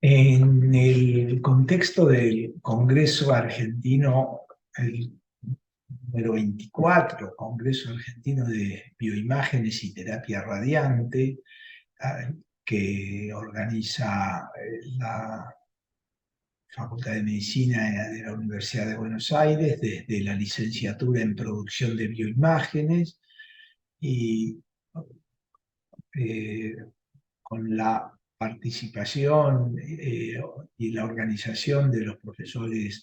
En el contexto del Congreso Argentino, el número 24, Congreso Argentino de Bioimágenes y Terapia Radiante, ah, que organiza la Facultad de Medicina de la Universidad de Buenos Aires, desde la licenciatura en Producción de Bioimágenes y eh, con la participación y la organización de los profesores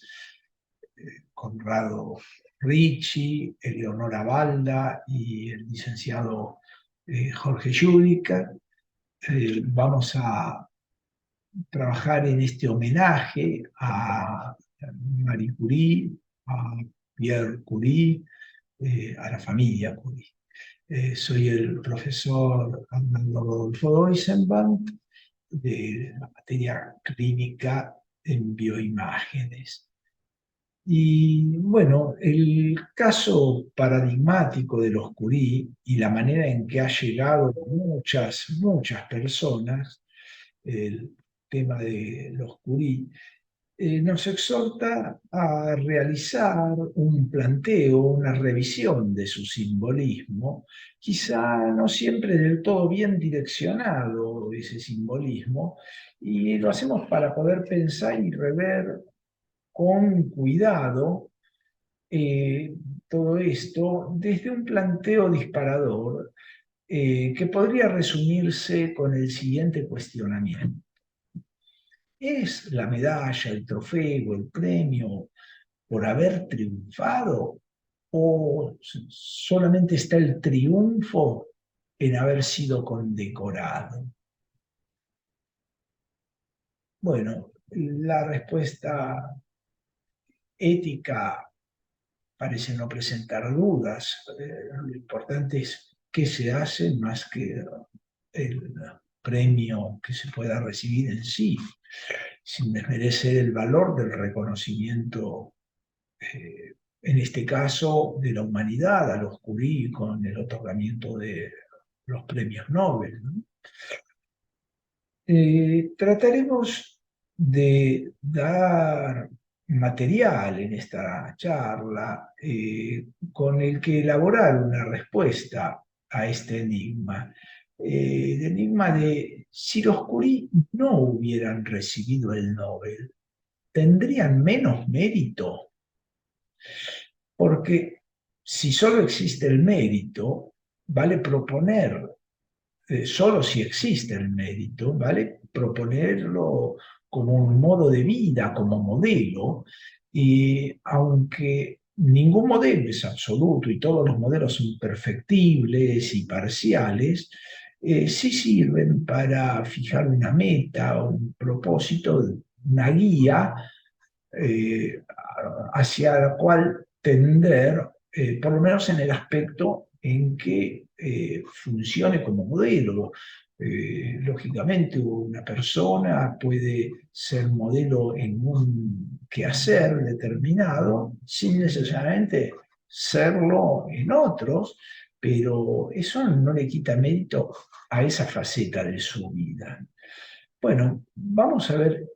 Conrado Ricci, Eleonora Balda y el licenciado Jorge Yudica. Vamos a trabajar en este homenaje a Marie Curie, a Pierre Curie, a la familia Curie. Soy el profesor Armando Rodolfo Doisenband de la materia clínica en bioimágenes. Y bueno, el caso paradigmático de los Curie y la manera en que ha llegado a muchas personas, el tema de los Curie, nos exhorta a realizar un planteo, una revisión de su simbolismo, quizá no siempre del todo bien direccionado ese simbolismo, y lo hacemos para poder pensar y rever con cuidado eh, todo esto desde un planteo disparador que podría resumirse con el siguiente cuestionamiento. ¿Es la medalla, el trofeo, el premio por haber triunfado o solamente está el triunfo en haber sido condecorado? Bueno, la respuesta ética parece no presentar dudas. Lo importante es qué se hace más que el premio que se pueda recibir en sí, sin desmerecer el valor del reconocimiento, en este caso, de la humanidad a los Curie con el otorgamiento de los premios Nobel, ¿no? Trataremos de dar material en esta charla con el que elaborar una respuesta a este enigma. El enigma de si los Curie no hubieran recibido el Nobel, ¿tendrían menos mérito? Porque si solo existe el mérito, vale proponer solo si existe el mérito, ¿vale? Proponerlo como un modo de vida, como modelo, y aunque ningún modelo es absoluto y todos los modelos son perfectibles y parciales, sí sirven para fijar una meta, un propósito, una guía hacia la cual tender, por lo menos en el aspecto en que funcione como modelo. Lógicamente, una persona puede ser modelo en un quehacer determinado sin necesariamente serlo en otros, pero eso no le quita mérito a esa faceta de su vida. Bueno, vamos a ver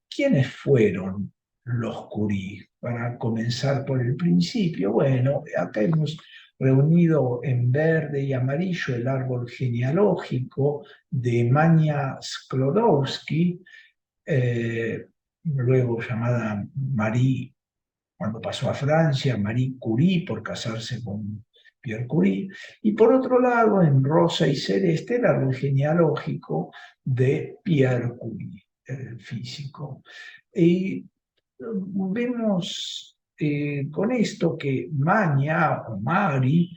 quiénes fueron los Curie. Para comenzar por el principio, bueno, acá hemos reunido en verde y amarillo el árbol genealógico de Mania Sklodowski, luego llamada Marie, cuando pasó a Francia, Marie Curie por casarse con Pierre Curie, y por otro lado, en rosa y celeste, el árbol genealógico de Pierre Curie, el físico. Y vemos con esto que Mania o Mari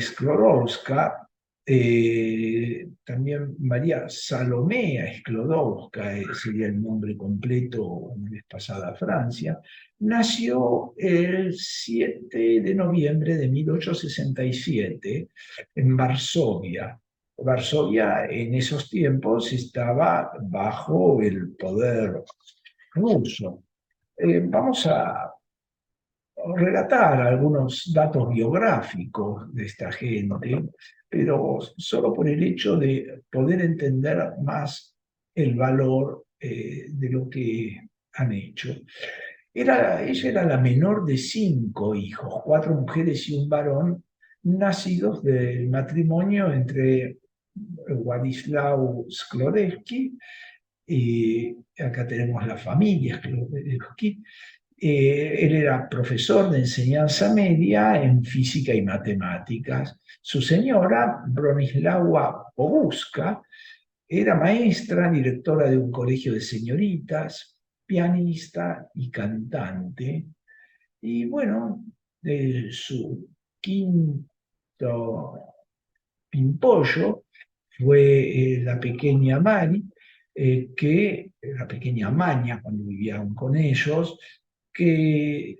Sklodowska, también María Salomea Sklodowska, sería el nombre completo en vez pasada a Francia, nació el 7 de noviembre de 1867 en Varsovia. Varsovia en esos tiempos estaba bajo el poder ruso. Vamos a relatar algunos datos biográficos de esta gente, pero solo por el hecho de poder entender más el valor de lo que han hecho. Ella era la menor de 5 hijos, 4 mujeres y un varón, nacidos del matrimonio entre Władysław Sklodowski, y acá tenemos la familia Sklodowski. Él era profesor de enseñanza media en física y matemáticas. Su señora, Bronislawa Boguska, era maestra, directora de un colegio de señoritas, pianista y cantante. Y bueno, de su quinto pimpollo fue la pequeña Mari, la pequeña Maña, cuando vivían con ellos, que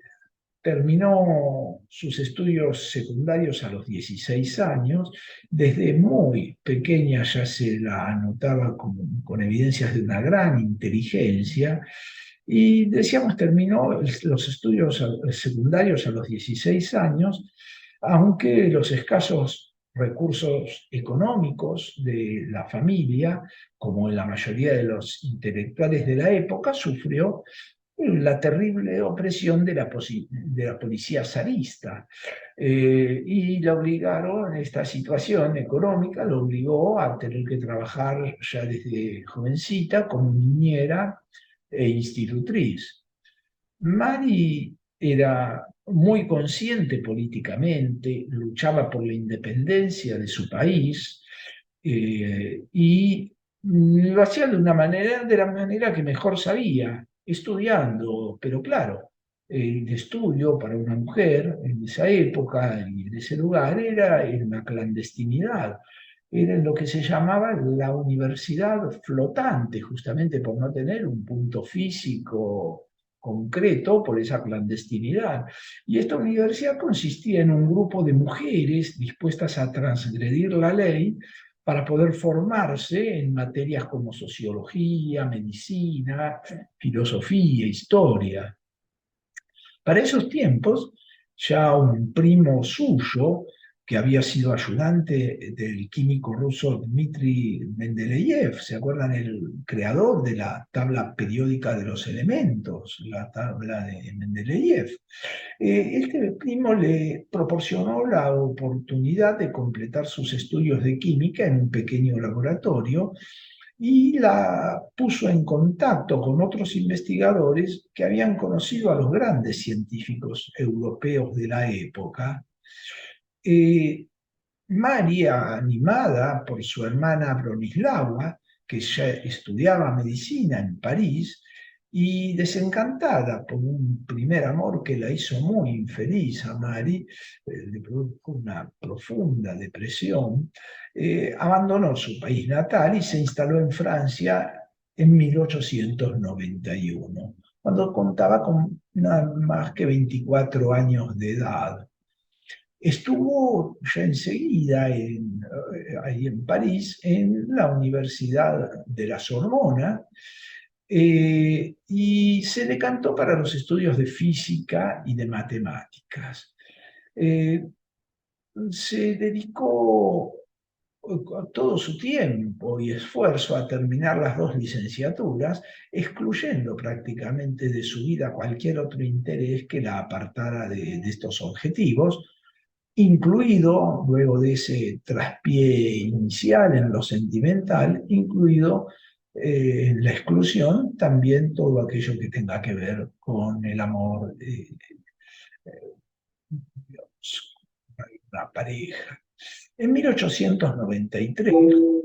terminó sus estudios secundarios a los 16 años. Desde muy pequeña ya se la anotaba con evidencias de una gran inteligencia. Y decíamos, terminó los estudios secundarios a los 16 años, aunque los escasos recursos económicos de la familia, como en la mayoría de los intelectuales de la época, sufrió la terrible opresión de la policía zarista. Y la obligaron, esta situación económica lo obligó a tener que trabajar ya desde jovencita como niñera e institutriz. Mari era muy consciente políticamente, luchaba por la independencia de su país, y lo hacía de la manera que mejor sabía, estudiando, pero claro, el estudio para una mujer en esa época y en ese lugar era en la clandestinidad. Era en lo que se llamaba la universidad flotante, justamente por no tener un punto físico concreto por esa clandestinidad. Y esta universidad consistía en un grupo de mujeres dispuestas a transgredir la ley para poder formarse en materias como sociología, medicina, filosofía, historia. Para esos tiempos, ya un primo suyo, que había sido ayudante del químico ruso Dmitri Mendeleev, ¿se acuerdan? El creador de la tabla periódica de los elementos, la tabla de Mendeleev. Este primo le proporcionó la oportunidad de completar sus estudios de química en un pequeño laboratorio y la puso en contacto con otros investigadores que habían conocido a los grandes científicos europeos de la época. Eh, María, animada por su hermana Bronislawa, que ya estudiaba medicina en París, y desencantada por un primer amor que la hizo muy infeliz a Mari, le produjo una profunda depresión, abandonó su país natal y se instaló en Francia en 1891, cuando contaba con nada más que 24 años de edad. Estuvo ya enseguida ahí en París, en la Universidad de la Sorbona, y se decantó para los estudios de física y de matemáticas. Eh, Se dedicó todo su tiempo y esfuerzo a terminar las 2 licenciaturas, excluyendo prácticamente de su vida cualquier otro interés que la apartara de estos objetivos, incluido, luego de ese traspié inicial en lo sentimental, incluido en la exclusión también todo aquello que tenga que ver con el amor de la pareja. En 1893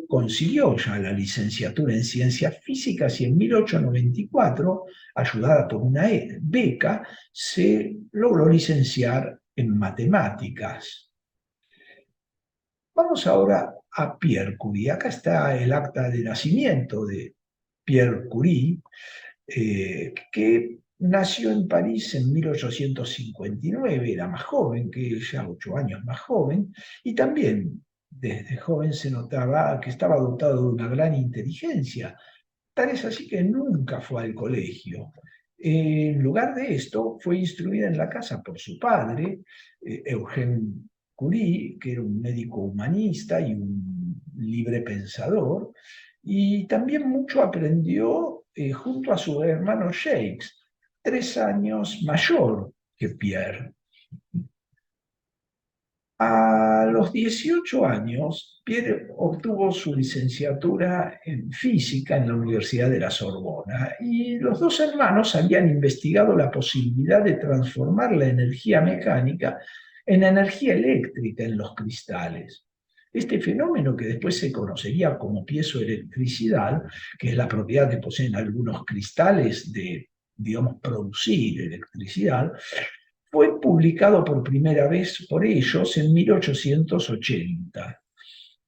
consiguió ya la licenciatura en Ciencias Físicas y en 1894, ayudada por una beca, se logró licenciar en Matemáticas. Vamos ahora a Pierre Curie. Acá está el acta de nacimiento de Pierre Curie, que nació en París en 1859, era más joven que ella, 8 años más joven, y también desde joven se notaba que estaba dotado de una gran inteligencia. Tal es así que nunca fue al colegio. En lugar de esto, fue instruida en la casa por su padre, Eugène Curie, que era un médico humanista y un libre pensador, y también mucho aprendió junto a su hermano Jacques, 3 años mayor que Pierre. A los 18 años, Pierre obtuvo su licenciatura en física en la Universidad de la Sorbona y los dos hermanos habían investigado la posibilidad de transformar la energía mecánica en energía eléctrica en los cristales. Este fenómeno, que después se conocería como piezoelectricidad, que es la propiedad que poseen algunos cristales de, digamos, producir electricidad, fue publicado por primera vez por ellos en 1880.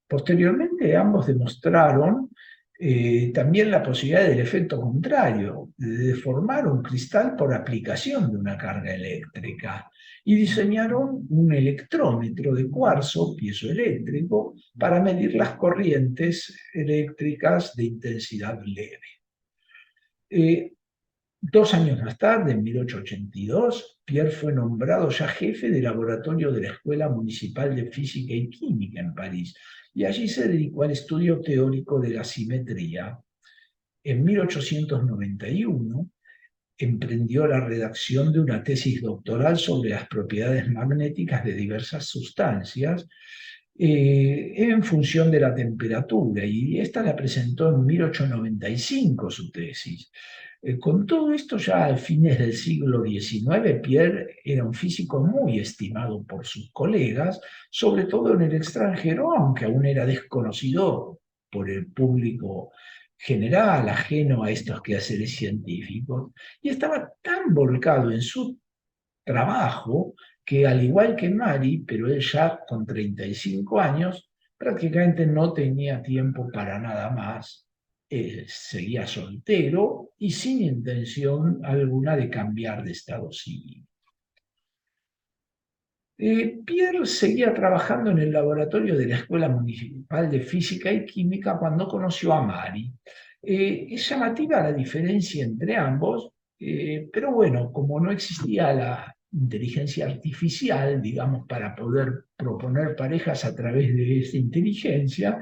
Posteriormente, ambos demostraron también la posibilidad del efecto contrario, de deformar un cristal por aplicación de una carga eléctrica, y diseñaron un electrómetro de cuarzo piezoeléctrico para medir las corrientes eléctricas de intensidad leve. 2 años más tarde, en 1882, Pierre fue nombrado ya jefe de laboratorio de la Escuela Municipal de Física y Química en París, y allí se dedicó al estudio teórico de la simetría. En 1891 emprendió la redacción de una tesis doctoral sobre las propiedades magnéticas de diversas sustancias en función de la temperatura, y esta la presentó en 1895, su tesis. Con todo esto, ya a fines del siglo XIX, Pierre era un físico muy estimado por sus colegas, sobre todo en el extranjero, aunque aún era desconocido por el público general, ajeno a estos quehaceres científicos, y estaba tan volcado en su trabajo que, al igual que Mary, pero él ya con 35 años, prácticamente no tenía tiempo para nada más. Seguía soltero y sin intención alguna de cambiar de estado civil. Pierre seguía trabajando en el laboratorio de la Escuela Municipal de Física y Química cuando conoció a Mary. Es llamativa la diferencia entre ambos, pero bueno, como no existía la inteligencia artificial, digamos, para poder proponer parejas a través de esta inteligencia,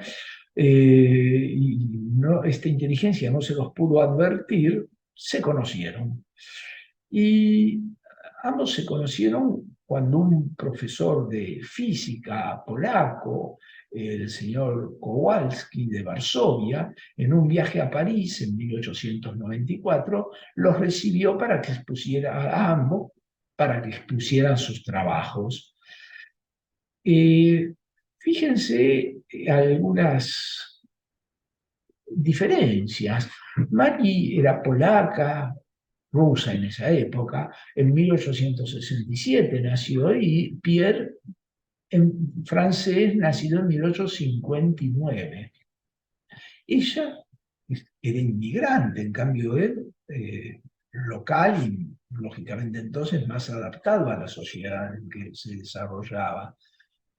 y esta inteligencia no se los pudo advertir, se conocieron. Y ambos se conocieron cuando un profesor de física polaco, el señor Kowalski de Varsovia, en un viaje a París en 1894, los recibió para que expusiera a ambos, para que expusieran sus trabajos. Fíjense algunas diferencias. Maggie era polaca, rusa en esa época, en 1867 nació, y Pierre, en francés, nacido en 1859. Ella era inmigrante, en cambio él, local y lógicamente entonces más adaptado a la sociedad en que se desarrollaba.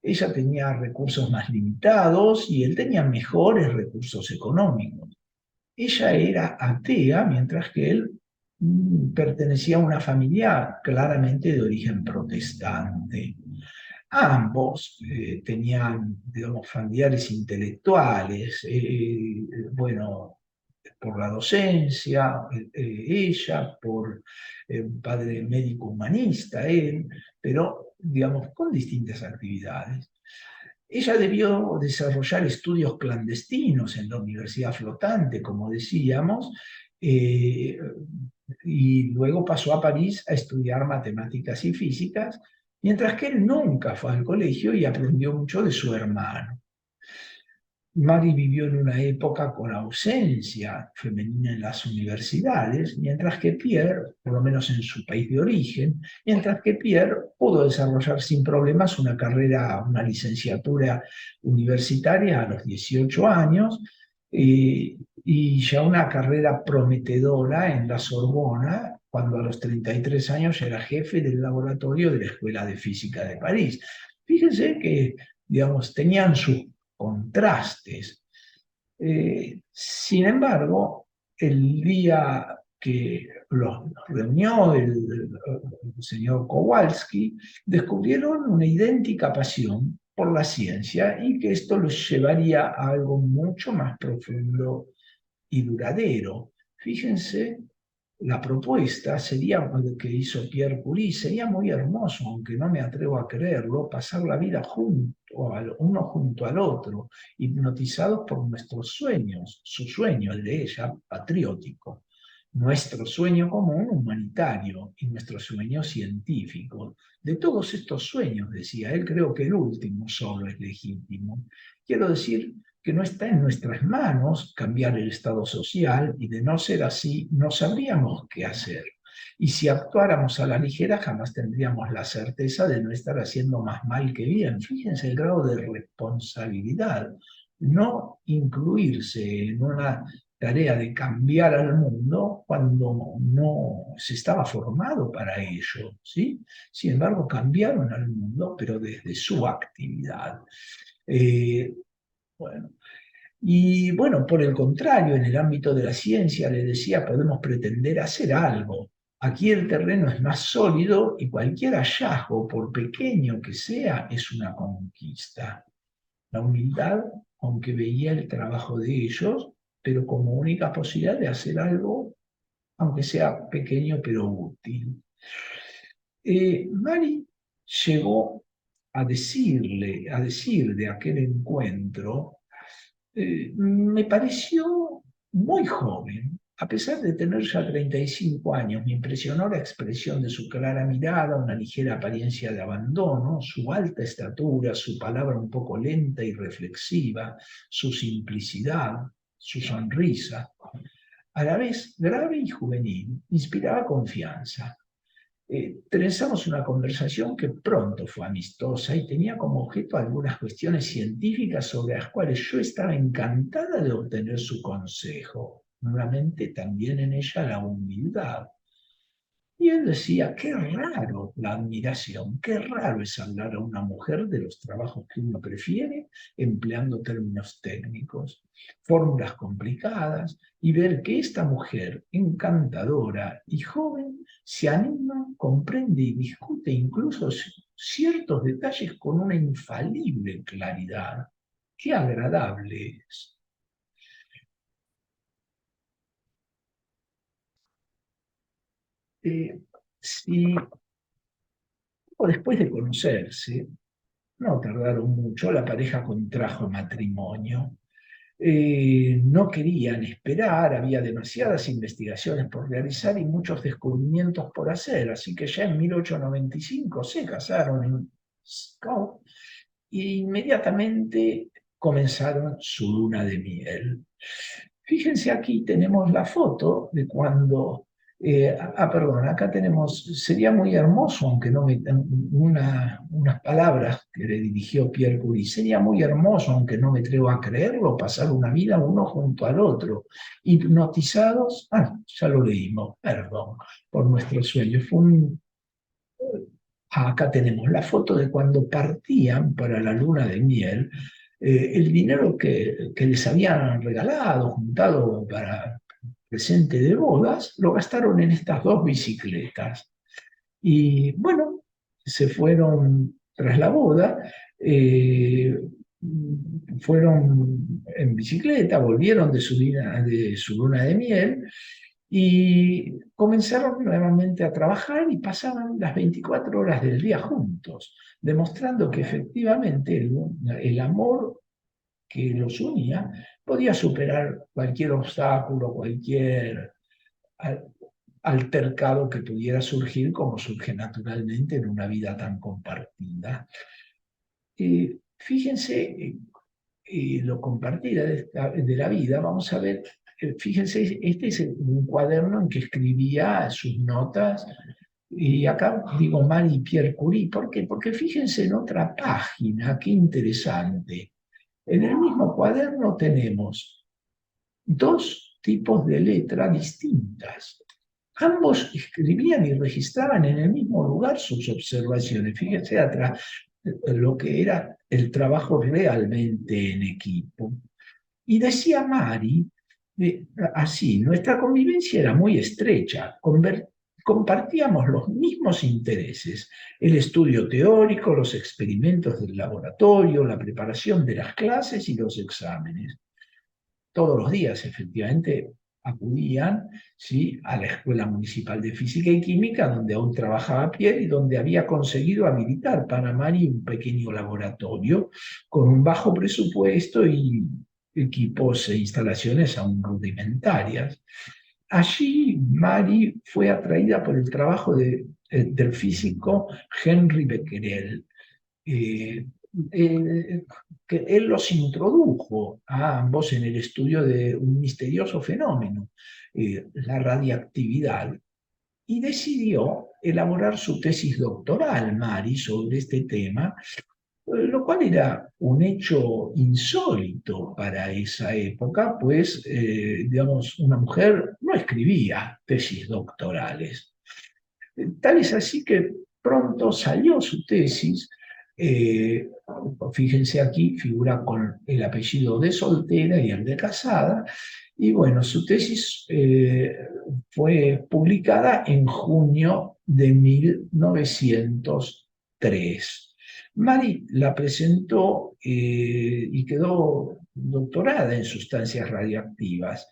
Ella tenía recursos más limitados y él tenía mejores recursos económicos. Ella era atea, mientras que él pertenecía a una familia claramente de origen protestante. Ambos tenían, digamos, familiares intelectuales, bueno, por la docencia, ella, por un padre médico humanista, él, pero, digamos, con distintas actividades. Ella debió desarrollar estudios clandestinos en la Universidad Flotante, como decíamos, y luego pasó a París a estudiar matemáticas y físicas, mientras que él nunca fue al colegio y aprendió mucho de su hermano. Mary vivió en una época con ausencia femenina en las universidades, mientras que Pierre, por lo menos en su país de origen, mientras que Pierre pudo desarrollar sin problemas una carrera, una licenciatura universitaria a los 18 años, y ya una carrera prometedora en la Sorbona, cuando a los 33 años era jefe del laboratorio de la Escuela de Física de París. Fíjense que, digamos, tenían sus contrastes. Sin embargo, el día que los reunió el señor Kowalski, descubrieron una idéntica pasión por la ciencia, y que esto los llevaría a algo mucho más profundo y duradero. fíjense, la propuesta sería que hizo Pierre Curie, sería muy hermoso, aunque no me atrevo a creerlo, pasar la vida uno junto al otro, hipnotizados por nuestros sueños, su sueño, el de ella, patriótico, nuestro sueño común, humanitario, y nuestro sueño científico. De todos estos sueños, decía él, creo que el último solo es legítimo. Quiero decir que no está en nuestras manos cambiar el estado social, y de no ser así, no sabríamos qué hacer. Y si actuáramos a la ligera, jamás tendríamos la certeza de no estar haciendo más mal que bien. Fíjense el grado de responsabilidad. No incluirse en una tarea de cambiar al mundo cuando no se estaba formado para ello, ¿sí? Sin embargo, cambiaron al mundo, pero desde su actividad. Bueno, y bueno, por el contrario, en el ámbito de la ciencia, le decía, podemos pretender hacer algo. Aquí el terreno es más sólido y cualquier hallazgo, por pequeño que sea, es una conquista. La humildad, aunque veía el trabajo de ellos, pero como única posibilidad de hacer algo, aunque sea pequeño pero útil. Mari llegó a decir de aquel encuentro, me pareció muy joven. A pesar de tener ya 35 años, me impresionó la expresión de su clara mirada, una ligera apariencia de abandono, su alta estatura, su palabra un poco lenta y reflexiva, su simplicidad, su sonrisa. A la vez grave y juvenil, inspiraba confianza. Trenzamos una conversación que pronto fue amistosa y tenía como objeto algunas cuestiones científicas sobre las cuales yo estaba encantada de obtener su consejo. Nuevamente también en ella la humildad. Y él decía, qué raro la admiración, qué raro es hablar a una mujer de los trabajos que uno prefiere, empleando términos técnicos, fórmulas complicadas, y ver que esta mujer encantadora y joven se anima, comprende y discute incluso ciertos detalles con una infalible claridad. Qué agradable es. Si después de conocerse, no tardaron mucho, la pareja contrajo matrimonio. No querían esperar, había demasiadas investigaciones por realizar y muchos descubrimientos por hacer, así que ya en 1895 se casaron en Scout e inmediatamente comenzaron su luna de miel. Fíjense, aquí tenemos la foto de cuando, perdón, acá tenemos, sería muy hermoso, aunque no me, unas palabras que le dirigió Pierre Curie, sería muy hermoso, aunque no me atrevo a creerlo, pasar una vida uno junto al otro, hipnotizados, ya lo leímos, perdón, por nuestros sueños. Acá tenemos la foto de cuando partían para la luna de miel, el dinero que les habían regalado, juntado para presente de bodas, lo gastaron en estas dos bicicletas. Y bueno, se fueron tras la boda, eh, fueron en bicicleta, volvieron de su luna de miel y comenzaron nuevamente a trabajar y pasaban las 24 horas del día juntos, demostrando que efectivamente el amor que los unía podía superar cualquier obstáculo, cualquier altercado que pudiera surgir, como surge naturalmente en una vida tan compartida. Fíjense, lo compartida de la vida, vamos a ver, fíjense, este es un cuaderno en que escribía sus notas, y acá digo Marie Pierre Curie, ¿por qué? Porque fíjense en otra página, qué interesante. En el mismo cuaderno tenemos dos tipos de letra distintas. Ambos escribían y registraban en el mismo lugar sus observaciones. Fíjense atrás lo que era el trabajo realmente en equipo. Y decía Mari, así, nuestra convivencia era muy estrecha, compartíamos los mismos intereses, el estudio teórico, los experimentos del laboratorio, la preparación de las clases y los exámenes. Todos los días, efectivamente, acudían, ¿sí?, a la Escuela Municipal de Física y Química, donde aún trabajaba Pierre y donde había conseguido habilitar para Mari un pequeño laboratorio con un bajo presupuesto y equipos e instalaciones aún rudimentarias. Allí Mari fue atraída por el trabajo del físico Henri Becquerel, eh, eh, que él los introdujo a ambos en el estudio de un misterioso fenómeno, la radiactividad, y decidió elaborar su tesis doctoral, Mari, sobre este tema, lo cual era un hecho insólito para esa época, pues, digamos, una mujer no escribía tesis doctorales. Tal es así que pronto salió su tesis. eh, Fíjense aquí, figura con el apellido de soltera y el de casada. Y bueno, su tesis fue publicada en junio de 1903. Mari la presentó y quedó doctorada en sustancias radiactivas.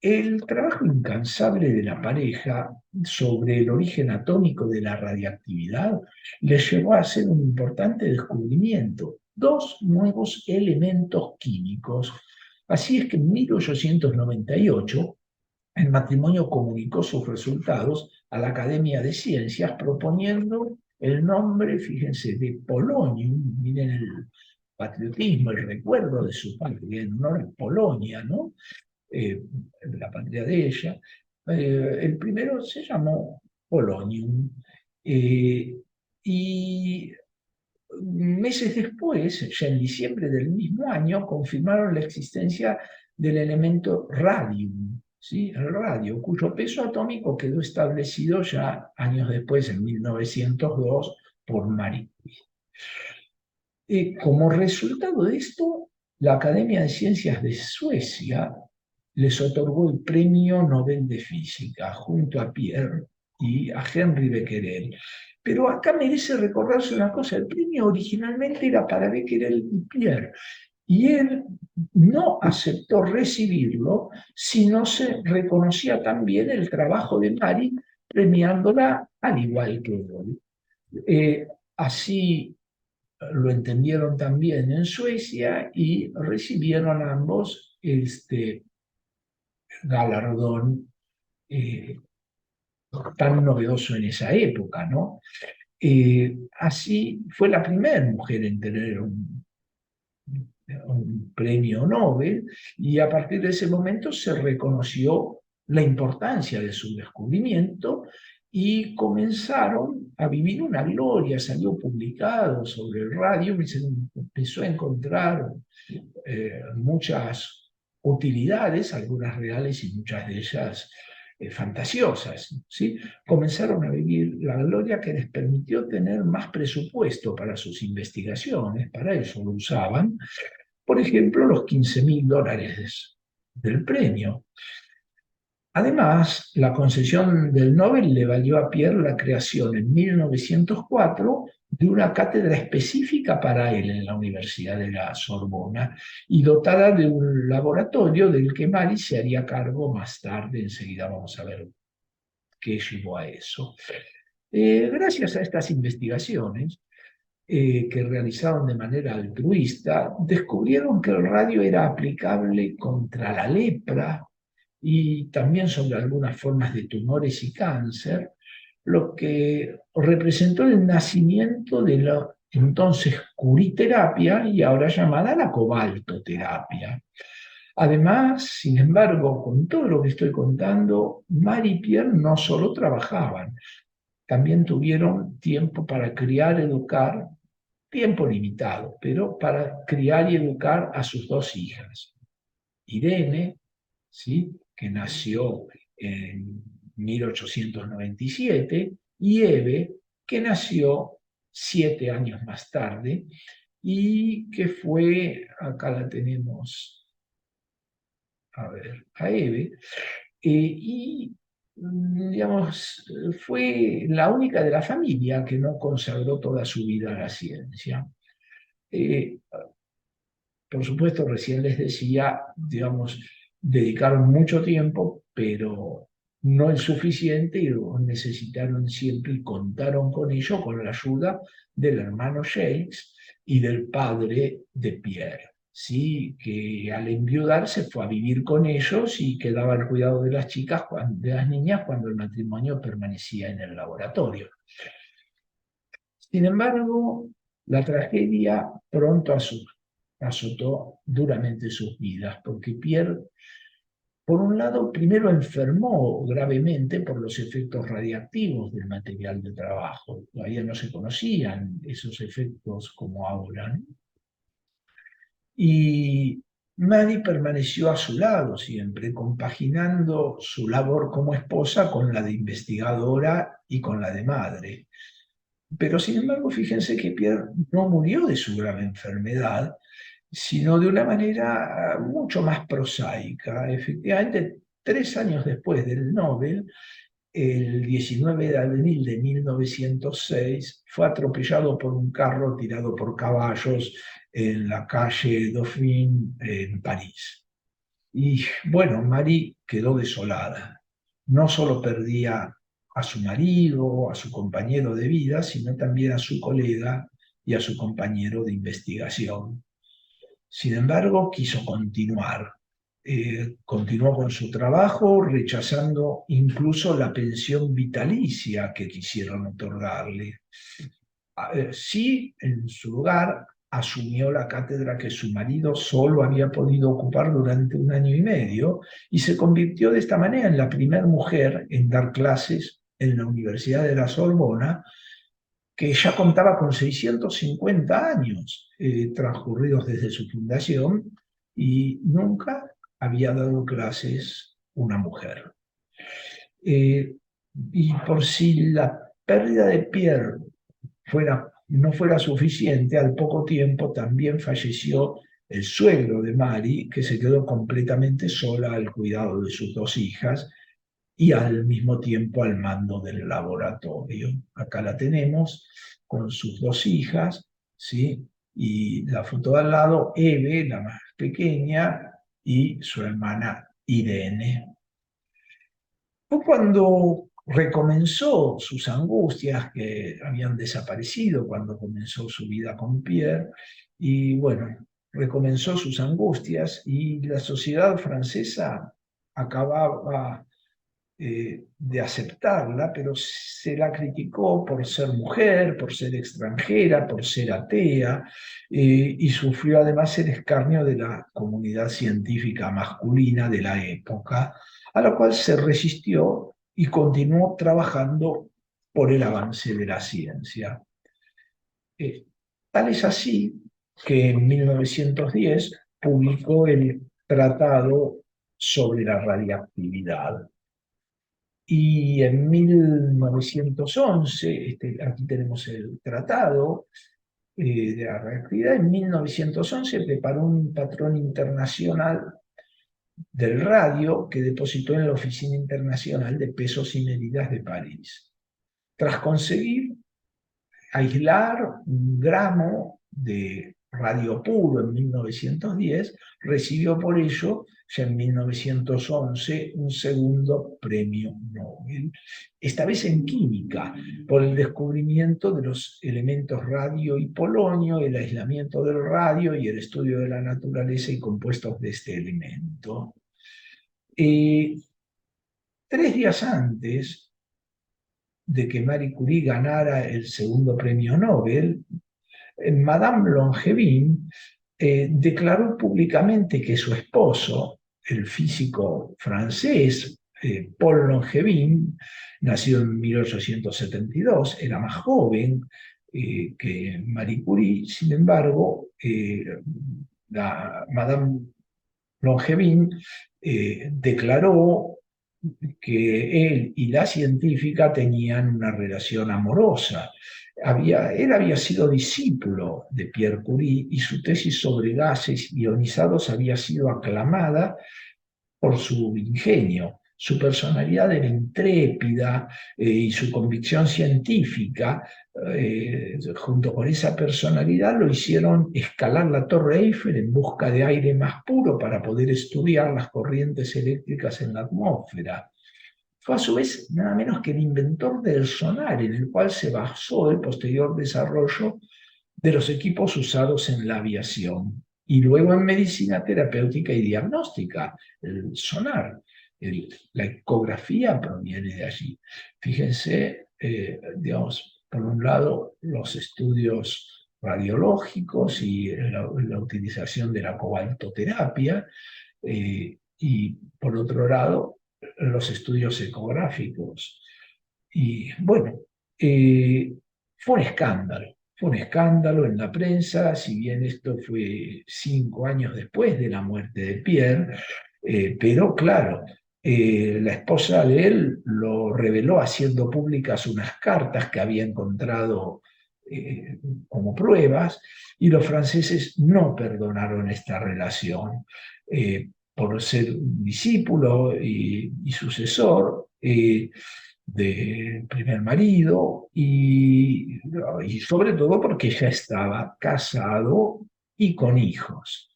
El trabajo incansable de la pareja sobre el origen atómico de la radiactividad les llevó a hacer un importante descubrimiento: dos nuevos elementos químicos. Así es que en 1898 el matrimonio comunicó sus resultados a la Academia de Ciencias proponiendo el nombre, fíjense, de polonium. Miren el patriotismo, el recuerdo de su patria, en honor a Polonia, ¿no? eh, la patria de ella. El primero se llamó Polonium. eh, y meses después, ya en diciembre del mismo año, confirmaron la existencia del elemento radium, ¿sí?, el radio, cuyo peso atómico quedó establecido ya años después, en 1902, por Marie Curie. Como resultado de esto, la Academia de Ciencias de Suecia les otorgó el Premio Nobel de Física junto a Pierre y a Henri Becquerel. Pero acá merece recordarse una cosa: el premio originalmente era para Becquerel y Pierre, y él no aceptó recibirlo si no se reconocía también el trabajo de Marie, premiándola al igual que él. Así lo entendieron también en Suecia y recibieron ambos este galardón eh, tan novedoso en esa época, ¿no? Así fue la primera mujer en tener un premio Nobel, y a partir de ese momento se reconoció la importancia de su descubrimiento y comenzaron a vivir una gloria. Salió publicado sobre el radio y se empezó a encontrar muchas utilidades, algunas reales y muchas de ellas fantasiosas, ¿sí? Comenzaron a vivir la gloria que les permitió tener más presupuesto para sus investigaciones. Para eso lo usaban, por ejemplo, los $15.000 del premio. Además, la concesión del Nobel le valió a Pierre la creación en 1904 de una cátedra específica para él en la Universidad de la Sorbona y dotada de un laboratorio del que Marie se haría cargo más tarde. Enseguida vamos a ver qué llevó a eso. Gracias a estas investigaciones, que realizaron de manera altruista, descubrieron que el radio era aplicable contra la lepra y también sobre algunas formas de tumores y cáncer, lo que representó el nacimiento de la entonces curiterapia y ahora llamada la cobaltoterapia. Además, sin embargo, con todo lo que estoy contando, Marie y Pierre no solo trabajaban, también tuvieron tiempo para criar, educar, tiempo limitado, pero para criar y educar a sus dos hijas. Irene, ¿sí?, que nació en 1897, y Eve, que nació 7 años más tarde, y que fue, acá la tenemos, a ver, a Eve, y digamos, fue la única de la familia que no consagró toda su vida a la ciencia. Eh, por supuesto, recién les decía, digamos, dedicaron mucho tiempo, pero no el suficiente y necesitaron siempre y contaron con ello, con la ayuda del hermano Jacques y del padre de Pierre, ¿sí? Que al enviudar se fue a vivir con ellos y quedaba al cuidado de las chicas, de las niñas, cuando el matrimonio permanecía en el laboratorio. Sin embargo, la tragedia pronto azotó duramente sus vidas, porque Pierre, por un lado, primero enfermó gravemente por los efectos radiactivos del material de trabajo. Todavía no se conocían esos efectos como ahora, ¿no? Y Mary permaneció a su lado siempre, compaginando su labor como esposa con la de investigadora y con la de madre. Pero sin embargo, fíjense que Pierre no murió de su grave enfermedad, sino de una manera mucho más prosaica. Efectivamente, 3 años después del Nobel, el 19 de abril de 1906, fue atropellado por un carro tirado por caballos en la calle Dauphine en París. Y bueno, Marie quedó desolada. No solo perdía a su marido, a su compañero de vida, sino también a su colega y a su compañero de investigación. Sin embargo, quiso continuar. Continuó con su trabajo, rechazando incluso la pensión vitalicia que quisieron otorgarle. Sí, en su lugar, asumió la cátedra que su marido solo había podido ocupar durante 1 año y medio y se convirtió de esta manera en la primera mujer en dar clases en la Universidad de la Sorbona, que ya contaba con 650 años transcurridos desde su fundación y nunca había dado clases una mujer. Y por si la pérdida de Pierre no fuera suficiente, al poco tiempo también falleció el suegro de Mary, que se quedó completamente sola al cuidado de sus 2 hijas y al mismo tiempo al mando del laboratorio. Acá la tenemos con sus 2 hijas, ¿sí? Y la foto de al lado, Eve, la más pequeña, y su hermana Irene. Fue cuando recomenzó sus angustias que habían desaparecido cuando comenzó su vida con Pierre, y bueno, recomenzó sus angustias y la sociedad francesa acababa de aceptarla, pero se la criticó por ser mujer, por ser extranjera, por ser atea, y sufrió además el escarnio de la comunidad científica masculina de la época, a la cual se resistió y continuó trabajando por el avance de la ciencia. Tal es así que en 1910 publicó el Tratado sobre la Radiactividad. Y en 1911, aquí tenemos el tratado de la reactividad, en 1911 preparó un patrón internacional del radio que depositó en la Oficina Internacional de Pesos y Medidas de París. Tras conseguir aislar un gramo de radio puro en 1910, recibió por ello, ya en 1911, un segundo premio Nobel, esta vez en química, por el descubrimiento de los elementos radio y polonio, el aislamiento del radio y el estudio de la naturaleza y compuestos de este elemento. 3 días antes de que Marie Curie ganara el segundo premio Nobel, Madame Langevin declaró públicamente que su esposo, el físico francés Paul Langevin, nacido en 1872, era más joven que Marie Curie. Sin embargo, Madame Langevin declaró que él y la científica tenían una relación amorosa. Él había sido discípulo de Pierre Curie y su tesis sobre gases ionizados había sido aclamada por su ingenio. Su personalidad era intrépida y su convicción científica, junto con esa personalidad, lo hicieron escalar la Torre Eiffel en busca de aire más puro para poder estudiar las corrientes eléctricas en la atmósfera. Fue a su vez nada menos que el inventor del sonar, en el cual se basó el posterior desarrollo de los equipos usados en la aviación y luego en medicina terapéutica y diagnóstica, el sonar. La ecografía proviene de allí. Fíjense, digamos, por un lado, los estudios radiológicos y la utilización de la cobaltoterapia, y por otro lado, los estudios ecográficos. Y bueno, fue un escándalo. Fue un escándalo en la prensa, si bien esto fue 5 años después de la muerte de Pierre, pero claro, la esposa de él lo reveló haciendo públicas unas cartas que había encontrado como pruebas, y los franceses no perdonaron esta relación. Por ser un discípulo y sucesor del primer marido, y sobre todo porque ya estaba casado y con hijos.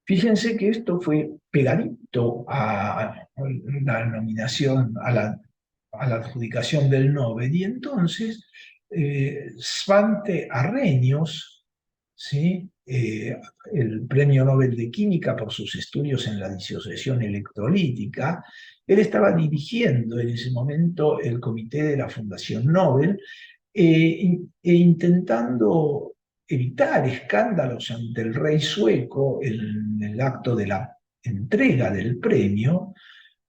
Fíjense que esto fue pegadito a la nominación, a la adjudicación del Nobel, y entonces Svante Arrhenius, ¿sí? El premio Nobel de Química por sus estudios en la disociación electrolítica, él estaba dirigiendo en ese momento el comité de la Fundación Nobel, e intentando evitar escándalos ante el rey sueco en el acto de la entrega del premio.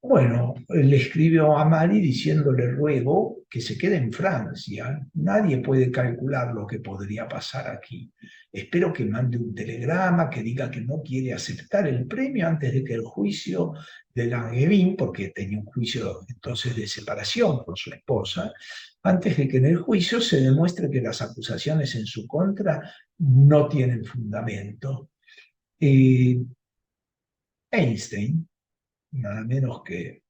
Bueno, le escribió a Mari diciéndole: ruego que se quede en Francia, nadie puede calcular lo que podría pasar aquí. Espero que mande un telegrama que diga que no quiere aceptar el premio antes de que el juicio de Langevin, porque tenía un juicio entonces de separación con su esposa, antes de que en el juicio se demuestre que las acusaciones en su contra no tienen fundamento. Einstein, nada menos que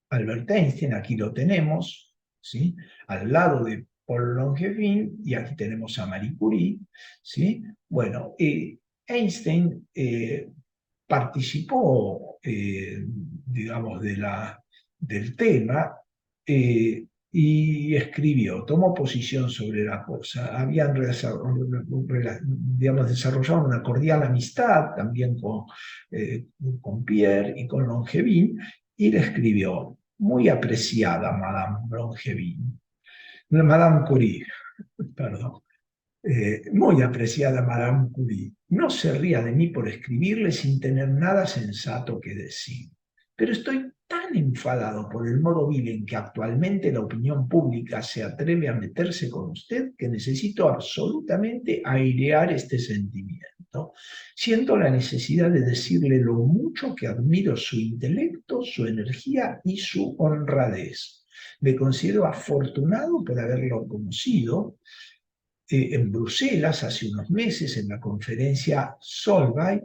Albert Einstein, aquí lo tenemos, ¿sí? Al lado de Paul Langevin, y aquí tenemos a Marie Curie, ¿sí? Bueno, Einstein participó, digamos, del tema, y escribió, tomó posición sobre la cosa. Habían digamos, desarrollado una cordial amistad también con Pierre y con Langevin, y le escribió: muy apreciada Madame Langevin, Madame Curie, perdón. Muy apreciada Madame Curie, no se ría de mí por escribirle sin tener nada sensato que decir, pero estoy tan enfadado por el modo vil en que actualmente la opinión pública se atreve a meterse con usted, que necesito absolutamente airear este sentimiento. Siento la necesidad de decirle lo mucho que admiro su intelecto, su energía y su honradez. Me considero afortunado por haberlo conocido en Bruselas hace unos meses en la conferencia Solvay,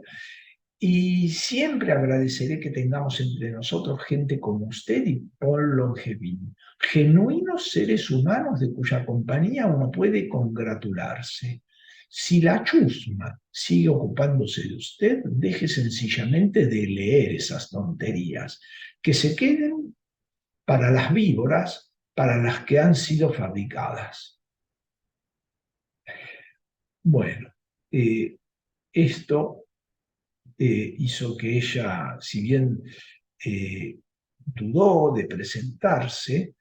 y siempre agradeceré que tengamos entre nosotros gente como usted y Paul Langevin, genuinos seres humanos de cuya compañía uno puede congratularse. Si la chusma sigue ocupándose de usted, deje sencillamente de leer esas tonterías, que se queden para las víboras para las que han sido fabricadas. Bueno, esto hizo que ella, si bien dudó de presentarse,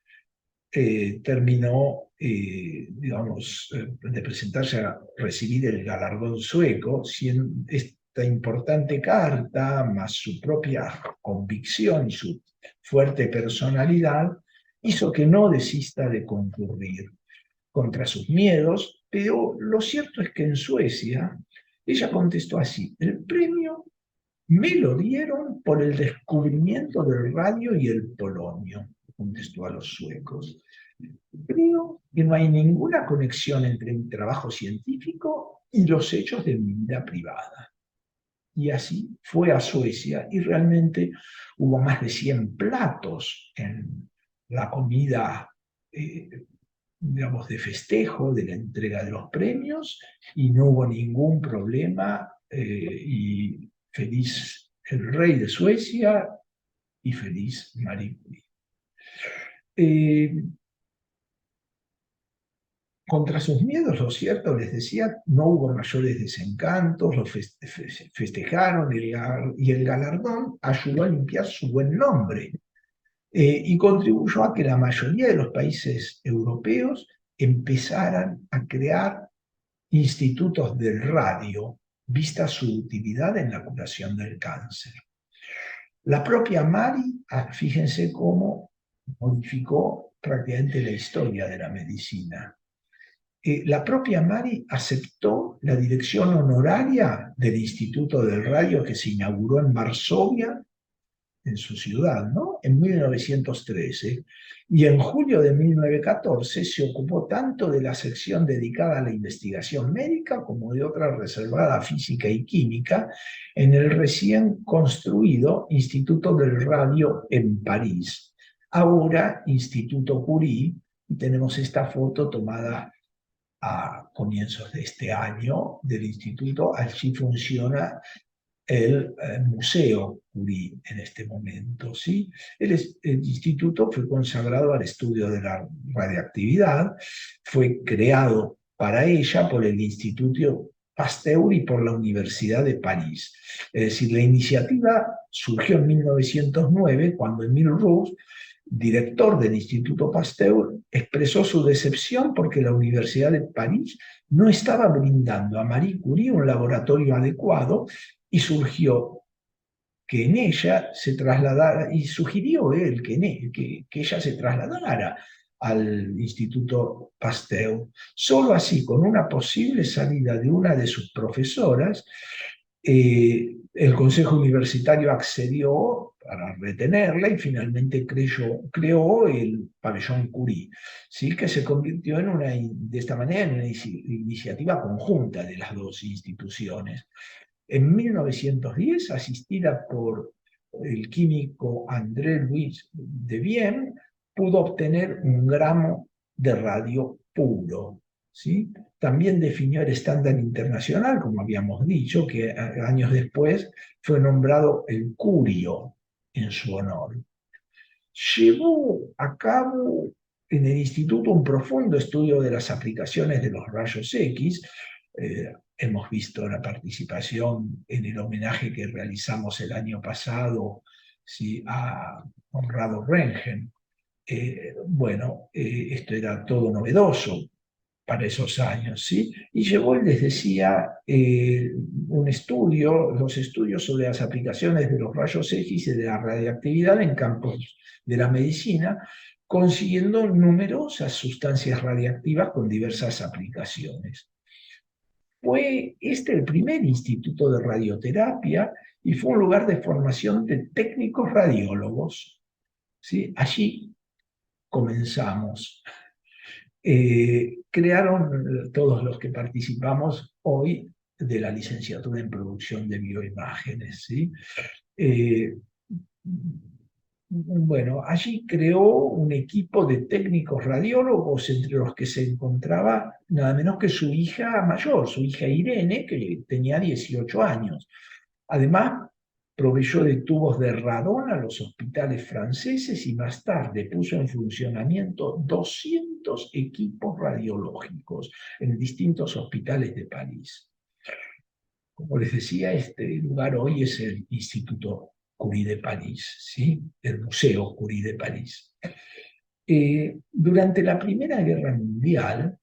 terminó, digamos, de presentarse a recibir el galardón sueco. Esta importante carta, más su propia convicción y su fuerte personalidad, hizo que no desista de concurrir contra sus miedos, pero lo cierto es que en Suecia ella contestó así: el premio me lo dieron por el descubrimiento del radio y el polonio, contestó a los suecos. Creo que no hay ninguna conexión entre mi trabajo científico y los hechos de mi vida privada. y así fue a Suecia y realmente hubo más de 100 platos en la comida, digamos, de festejo, de la entrega de los premios, y no hubo ningún problema, y feliz el rey de Suecia y feliz Marie Curie. Contra sus miedos, lo cierto, les decía, no hubo mayores desencantos, lo festejaron y el galardón ayudó a limpiar su buen nombre, y contribuyó a que la mayoría de los países europeos empezaran a crear institutos del radio, vista su utilidad en la curación del cáncer. La propia Mari, fíjense cómo modificó prácticamente la historia de la medicina. La propia Mari aceptó la dirección honoraria del Instituto del Radio que se inauguró en Varsovia, en su ciudad, ¿no? En 1913, y en julio de 1914 se ocupó tanto de la sección dedicada a la investigación médica como de otra reservada a física y química en el recién construido Instituto del Radio en París, ahora Instituto Curie, y tenemos esta foto tomada a comienzos de este año del instituto. Allí funciona el Museo Curie en este momento, ¿sí? El instituto fue consagrado al estudio de la radiactividad, fue creado para ella por el Instituto Pasteur y por la Universidad de París. Es decir, la iniciativa surgió en 1909, cuando Emile Roux, director del Instituto Pasteur, expresó su decepción porque la Universidad de París no estaba brindando a Marie Curie un laboratorio adecuado, y surgió que en ella se trasladara, y sugirió él que ella se trasladara al Instituto Pasteur. Solo así, con una posible salida de una de sus profesoras, el Consejo Universitario accedió para retenerla y finalmente creó el pabellón Curie, ¿sí? Que se convirtió de esta manera en una iniciativa conjunta de las dos instituciones. En 1910, asistida por el químico André-Louis Debienne, pudo obtener 1 gramo de radio puro, ¿sí? También definió el estándar internacional, como habíamos dicho, que años después fue nombrado el Curio en su honor. Llevó a cabo en el instituto un profundo estudio de las aplicaciones de los rayos X. Hemos visto la participación en el homenaje que realizamos el año pasado, ¿sí?, a Conrado Röntgen. Esto era todo novedoso para esos años, ¿sí? Y llevó, les decía, los estudios sobre las aplicaciones de los rayos X y de la radiactividad en campos de la medicina, consiguiendo numerosas sustancias radiactivas con diversas aplicaciones. Fue este el primer instituto de radioterapia y fue un lugar de formación de técnicos radiólogos, ¿sí? Allí comenzamos. Crearon todos los que participamos hoy de la licenciatura en producción de bioimágenes, ¿sí? Allí creó un equipo de técnicos radiólogos, entre los que se encontraba nada menos que su hija mayor, su hija Irene, que tenía 18 años. Además, proveyó de tubos de radón a los hospitales franceses y más tarde puso en funcionamiento 200 equipos radiológicos en distintos hospitales de París. Como les decía, este lugar hoy es el Instituto Curie de París, ¿sí? El Museo Curie de París. Durante la Primera Guerra Mundial,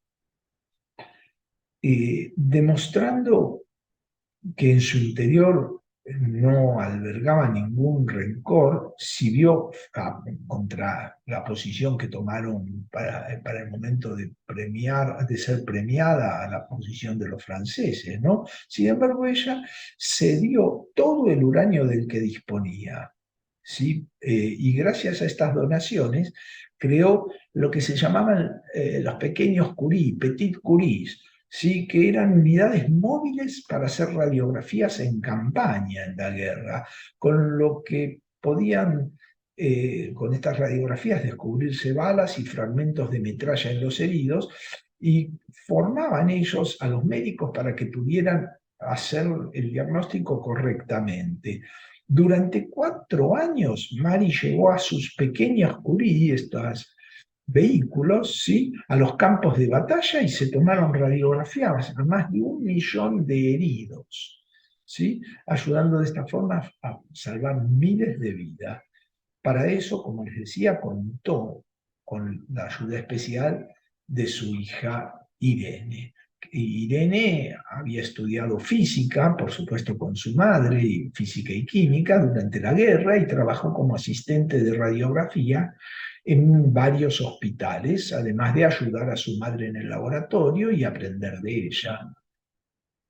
demostrando que en su interior no albergaba ningún rencor, sirvió contra la posición que tomaron para el momento de ser premiada a la posición de los franceses, ¿no? Sin embargo, ella cedió todo el uranio del que disponía, ¿sí? Y gracias a estas donaciones creó lo que se llamaban los pequeños Curie, petit Curies, ¿sí? Que eran unidades móviles para hacer radiografías en campaña en la guerra, con lo que podían, con estas radiografías, descubrirse balas y fragmentos de metralla en los heridos, y formaban ellos a los médicos para que pudieran hacer el diagnóstico correctamente. Durante 4 años, Mari llevó a sus pequeñas Curie, estas vehículos, ¿sí?, a los campos de batalla y se tomaron radiografías a más de 1 millón de heridos, ¿sí?, ayudando de esta forma a salvar miles de vidas. Para eso, como les decía, contó con la ayuda especial de su hija Irene. Irene había estudiado física, por supuesto con su madre, y física y química durante la guerra, y trabajó como asistente de radiografía en varios hospitales, además de ayudar a su madre en el laboratorio y aprender de ella.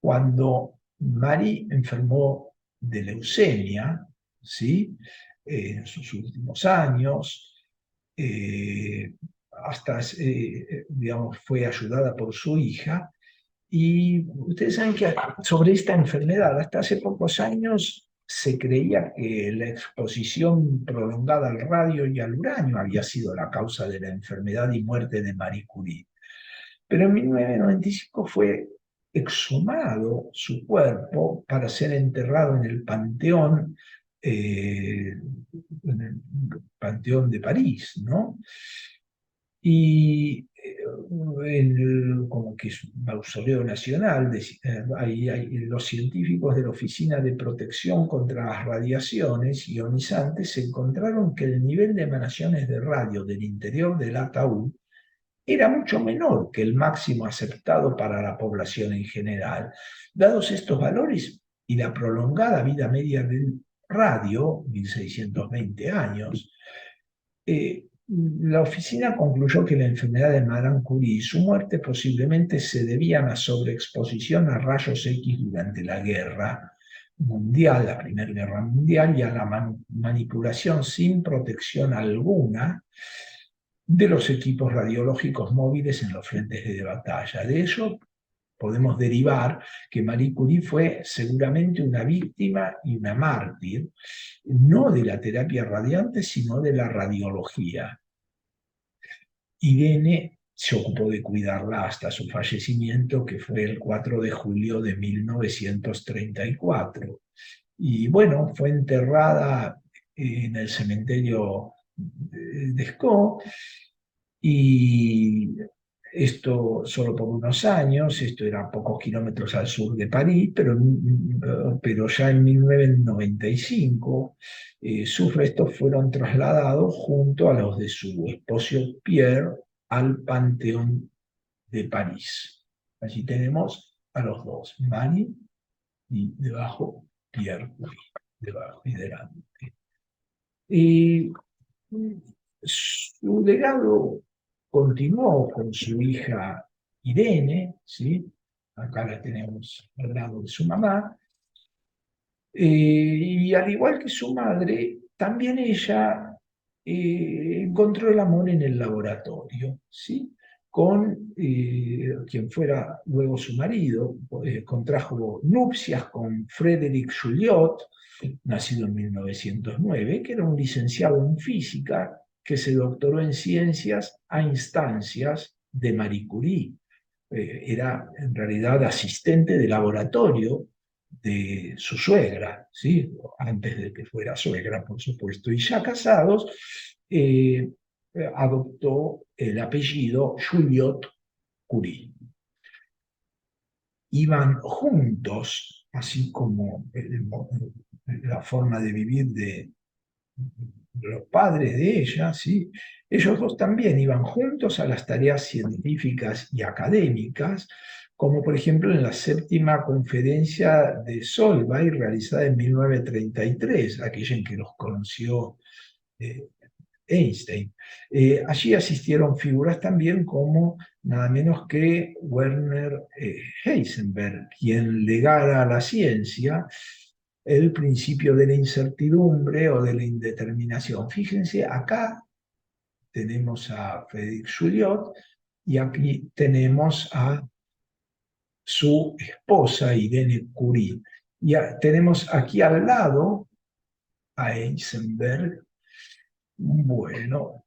Cuando Mari enfermó de leucemia, ¿sí?, en sus últimos años, hasta, digamos, fue ayudada por su hija. Y ustedes saben que sobre esta enfermedad, hasta hace pocos años, se creía que la exposición prolongada al radio y al uranio había sido la causa de la enfermedad y muerte de Marie Curie. Pero en 1995 fue exhumado su cuerpo para ser enterrado en el Panteón de París, ¿no? Y como que es un mausoleo nacional, los científicos de la Oficina de Protección contra las Radiaciones Ionizantes encontraron que el nivel de emanaciones de radio del interior del ataúd era mucho menor que el máximo aceptado para la población en general. Dados estos valores y la prolongada vida media del radio, 1620 años, la oficina concluyó que la enfermedad de Madame Curie y su muerte posiblemente se debían a sobreexposición a rayos X durante la guerra mundial, la Primera Guerra Mundial, y a la manipulación sin protección alguna de los equipos radiológicos móviles en los frentes de batalla. De ello podemos derivar que Marie Curie fue seguramente una víctima y una mártir, no de la terapia radiante, sino de la radiología. Irene se ocupó de cuidarla hasta su fallecimiento, que fue el 4 de julio de 1934. Y bueno, fue enterrada en el cementerio de Sceaux, y esto solo por unos años. Esto era a pocos kilómetros al sur de París, pero ya en 1995 sus restos fueron trasladados junto a los de su esposo Pierre al Panteón de París. Allí tenemos a los dos, Marie y debajo Pierre Curie, debajo y delante. Y su legado continuó con su hija Irene, ¿sí? Acá la tenemos al lado de su mamá, y al igual que su madre, también ella encontró el amor en el laboratorio, ¿sí? Con quien fuera luego su marido, contrajo nupcias con Frédéric Joliot, nacido en 1909, que era un licenciado en física que se doctoró en ciencias a instancias de Marie Curie. Era en realidad asistente de laboratorio de su suegra, ¿sí?, antes de que fuera suegra, por supuesto, y ya casados, adoptó el apellido Joliot-Curie. Iban juntos, así como la forma de vivir de los padres de ella, ¿sí? Ellos dos también iban juntos a las tareas científicas y académicas, como por ejemplo en la séptima conferencia de Solvay realizada en 1933, aquella en que los conoció eh, Einstein. Allí asistieron figuras también como nada menos que Werner Heisenberg, quien legara a la ciencia el principio de la incertidumbre o de la indeterminación. Fíjense, acá tenemos a Frédéric Joliot y aquí tenemos a su esposa Irene Curie. Y tenemos aquí al lado a Heisenberg, bueno,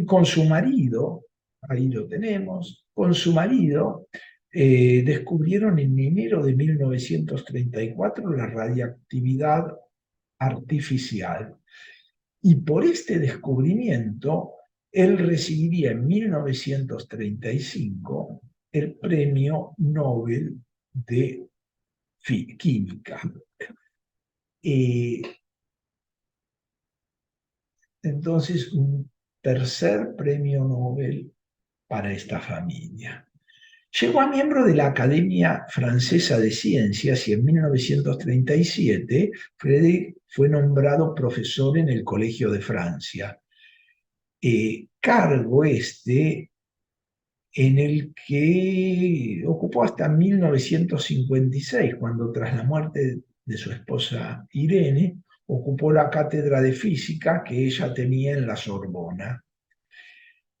con su marido, ahí lo tenemos, con su marido descubrieron en enero de 1934 la radiactividad artificial. Y por este descubrimiento, él recibiría en 1935 el Premio Nobel de Química. Eh, entonces, un tercer premio Nobel para esta familia. Llegó a miembro de la Academia Francesa de Ciencias y en 1937 Frédéric fue nombrado profesor en el Colegio de Francia. Cargo este en el que ocupó hasta 1956, cuando tras la muerte de su esposa Irene, ocupó la cátedra de física que ella tenía en la Sorbona.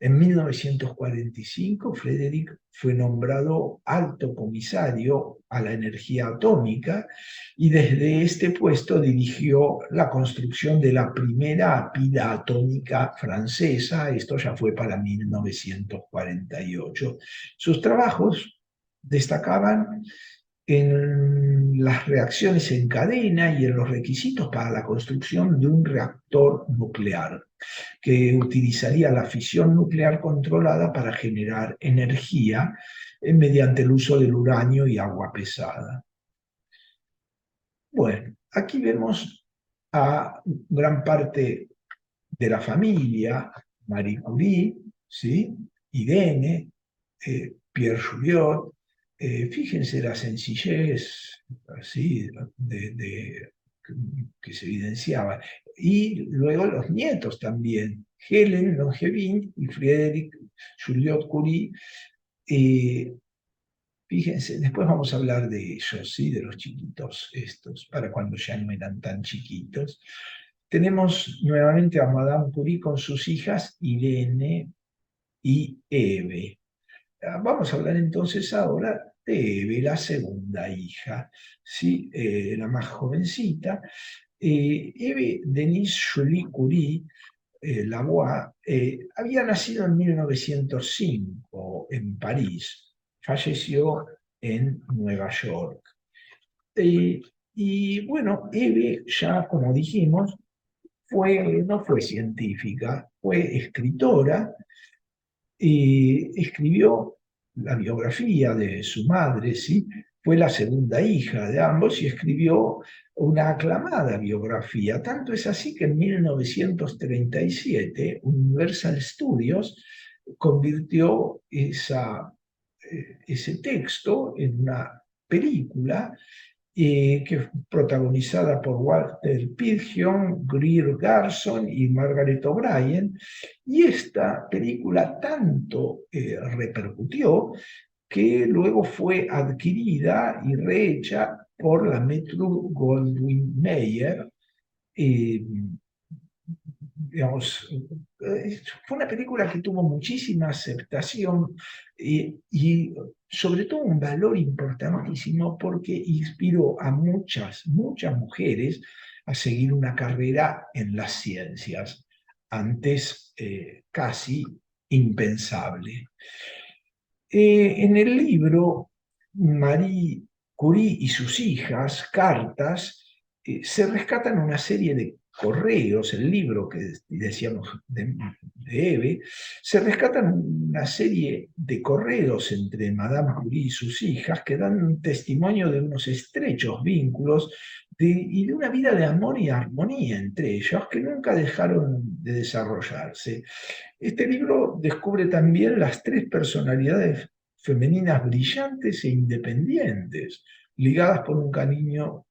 En 1945, Frédéric fue nombrado alto comisario a la energía atómica y desde este puesto dirigió la construcción de la primera pila atómica francesa. Esto ya fue para 1948. Sus trabajos destacaban en las reacciones en cadena y en los requisitos para la construcción de un reactor nuclear, que utilizaría la fisión nuclear controlada para generar energía mediante el uso del uranio y agua pesada. Bueno, aquí vemos a gran parte de la familia, Marie Curie, ¿sí? Irene, Pierre Juliot. Fíjense la sencillez así, que se evidenciaba. Y luego los nietos también, Helen Langevin y Frédéric Joliot-Curie. Fíjense, después vamos a hablar de ellos, ¿sí? De los chiquitos estos, para cuando ya no eran tan chiquitos. Tenemos nuevamente a Madame Curie con sus hijas Irene y Eve. Vamos a hablar entonces ahora de Eve, la segunda hija, ¿sí? La más jovencita. Eve Denise Julie Curie Lavoie había nacido en 1905 en París, falleció en Nueva York. Y bueno, Eve ya, como dijimos, no fue científica, fue escritora. Escribió la biografía de su madre, ¿sí? Fue la segunda hija de ambos y escribió una aclamada biografía. Tanto es así que en 1937 Universal Studios convirtió ese texto en una película que protagonizada por Walter Pidgeon, Greer Garson y Margaret O'Brien. Y esta película tanto repercutió que luego fue adquirida y rehecha por la Metro Goldwyn Mayer. Eh, digamos, fue una película que tuvo muchísima aceptación y sobre todo un valor importantísimo porque inspiró a muchas mujeres a seguir una carrera en las ciencias, antes casi impensable. En el libro, Marie Curie y sus hijas, Cartas, se rescatan una serie de correos, el libro que decíamos de Eve, se rescatan una serie de correos entre Madame Curie y sus hijas que dan testimonio de unos estrechos vínculos y de una vida de amor y armonía entre ellos que nunca dejaron de desarrollarse. Este libro descubre también las tres personalidades femeninas brillantes e independientes, ligadas por un cariño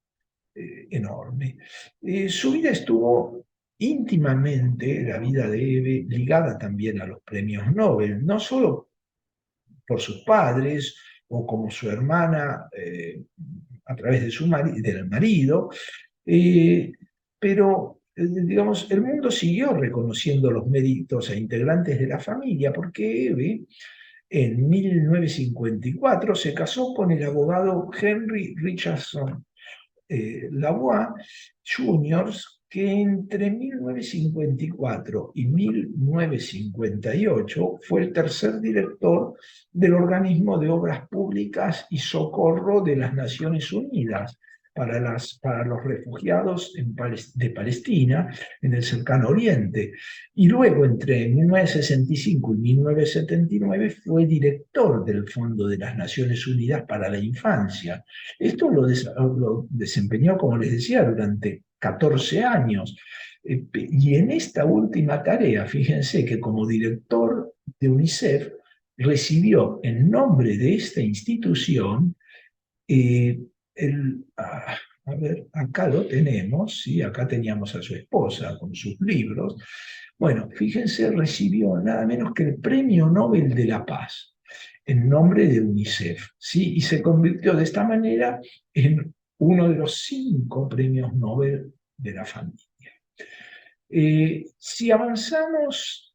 enorme. Su vida estuvo íntimamente, la vida de Eve, ligada también a los premios Nobel, no solo por sus padres o como su hermana a través de del marido, pero digamos, el mundo siguió reconociendo los méritos a integrantes de la familia, porque Eve en 1954 se casó con el abogado Henry Richardson Lavoie Jr., que entre 1954 y 1958 fue el tercer director del Organismo de Obras Públicas y Socorro de las Naciones Unidas para los refugiados de Palestina en el cercano Oriente. Y luego, entre 1965 y 1979, fue director del Fondo de las Naciones Unidas para la Infancia. Esto lo desempeñó, como les decía, durante 14 años. Y en esta última tarea, fíjense que como director de UNICEF recibió en nombre de esta institución eh, a ver, acá lo tenemos, ¿sí? Acá teníamos a su esposa con sus libros. Bueno, fíjense, recibió nada menos que el Premio Nobel de la Paz en nombre de UNICEF, ¿sí? Y se convirtió de esta manera en uno de los 5 premios Nobel de la familia. Si avanzamos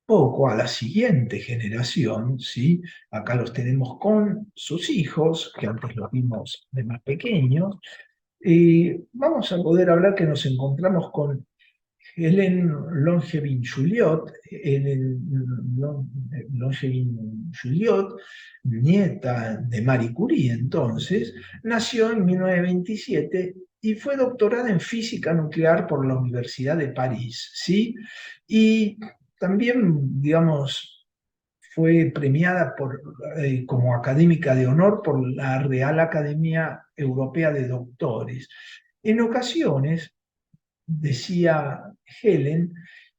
poco a la siguiente generación, ¿sí? Acá los tenemos con sus hijos, que antes los vimos de más pequeños, vamos a poder hablar que nos encontramos con Hélène Langevin-Juliot, Langevin-Juliot, nieta de Marie Curie entonces, nació en 1927 y fue doctorada en física nuclear por la Universidad de París, ¿sí? Y también, digamos, fue premiada como académica de honor por la Real Academia Europea de Doctores. En ocasiones, decía Helen,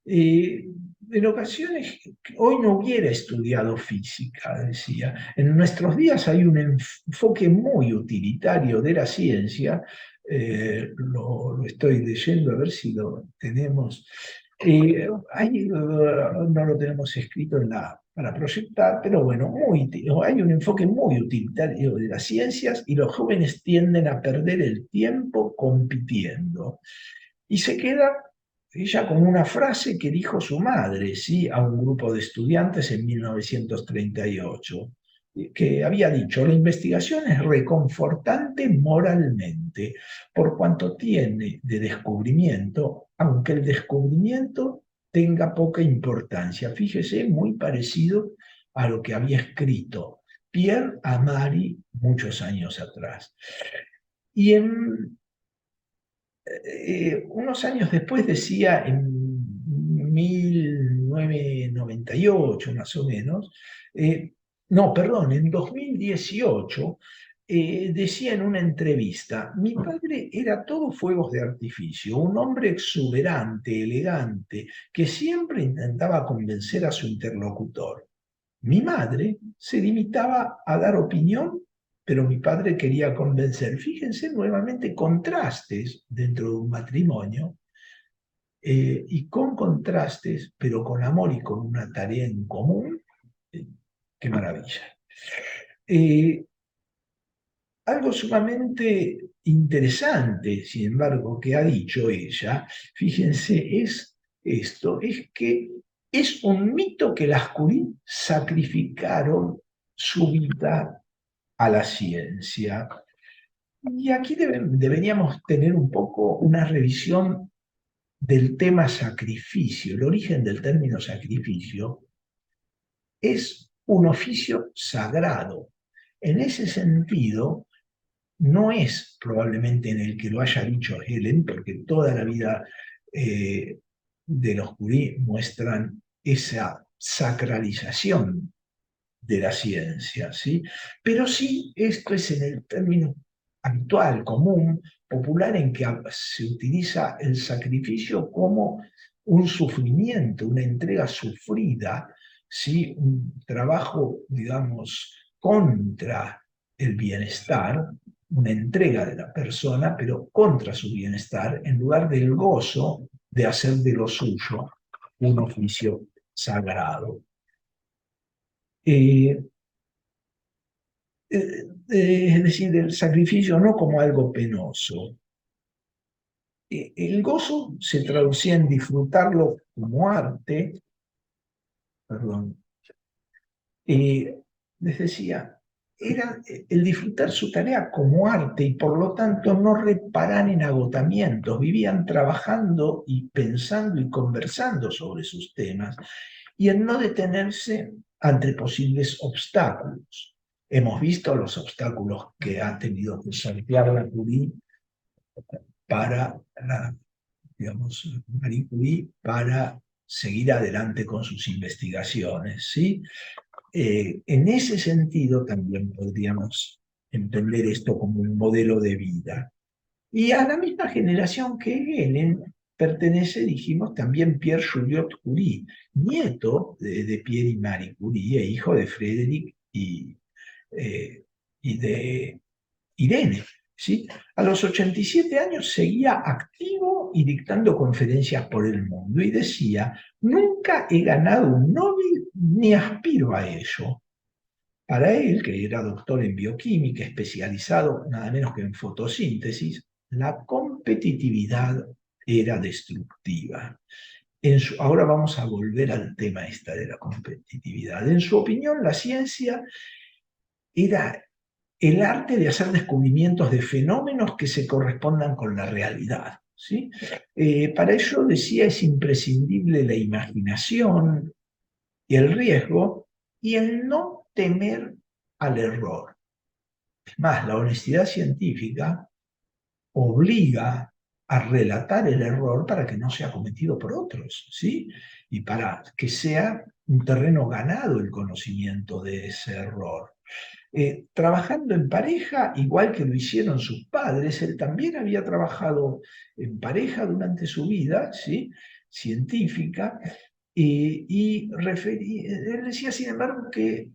en ocasiones hoy no hubiera estudiado física, decía. En nuestros días hay un enfoque muy utilitario de la ciencia, lo estoy leyendo a ver si lo tenemos. No lo tenemos escrito para proyectar, pero bueno, hay un enfoque muy utilitario de las ciencias y los jóvenes tienden a perder el tiempo compitiendo. Y se queda ella con una frase que dijo su madre, ¿sí? A un grupo de estudiantes en 1938, que había dicho: la investigación es reconfortante moralmente, por cuanto tiene de descubrimiento, aunque el descubrimiento tenga poca importancia. Fíjese, muy parecido a lo que había escrito Pierre Amari muchos años atrás. Y unos años después, decía, en 1998 más o menos, no, perdón, en 2018, decía en una entrevista: mi padre era todo fuegos de artificio, un hombre exuberante, elegante, que siempre intentaba convencer a su interlocutor. Mi madre se limitaba a dar opinión, pero mi padre quería convencer. Fíjense nuevamente contrastes dentro de un matrimonio, y con contrastes, pero con amor y con una tarea en común. eh, ¡Qué maravilla! Eh, Algo sumamente interesante, sin embargo, que ha dicho ella, fíjense, es esto: es que es un mito que las Curie sacrificaron su vida a la ciencia. Y aquí deberíamos tener un poco una revisión del tema sacrificio. El origen del término sacrificio es un oficio sagrado. En ese sentido, no es probablemente en el que lo haya dicho Helen, porque toda la vida de los Curie muestran esa sacralización de la ciencia, ¿sí? Pero sí, esto es en el término habitual, común, popular, en que se utiliza el sacrificio como un sufrimiento, una entrega sufrida, ¿sí? Un trabajo, digamos, contra el bienestar, una entrega de la persona, pero contra su bienestar, en lugar del gozo de hacer de lo suyo un oficio sagrado. Eh, es decir, el sacrificio no como algo penoso. El gozo se traducía en disfrutarlo como arte, perdón, les decía, era el disfrutar su tarea como arte y por lo tanto no reparar en agotamientos, vivían trabajando y pensando y conversando sobre sus temas y en no detenerse ante posibles obstáculos. Hemos visto los obstáculos que ha tenido que sortear la Curie para digamos, Marie Curie para seguir adelante con sus investigaciones, ¿sí? En ese sentido también podríamos entender esto como un modelo de vida. Y a la misma generación que Helen pertenece, dijimos, también Pierre Juliot Curie, nieto de Pierre y Marie Curie, e hijo de Frédéric y de Irene. ¿Sí? A los 87 años seguía activo y dictando conferencias por el mundo y decía, nunca he ganado un Nobel ni aspiro a ello. Para él, que era doctor en bioquímica, especializado nada menos que en fotosíntesis, la competitividad era destructiva. Ahora vamos a volver al tema esta de la competitividad. En su opinión, la ciencia era el arte de hacer descubrimientos de fenómenos que se correspondan con la realidad. ¿Sí? Para ello, decía, es imprescindible la imaginación y el riesgo y el no temer al error. Es más, la honestidad científica obliga a relatar el error para que no sea cometido por otros, ¿sí? Y para que sea un terreno ganado el conocimiento de ese error. Trabajando en pareja, igual que lo hicieron sus padres, él también había trabajado en pareja durante su vida, ¿sí? Científica, él decía, sin embargo, que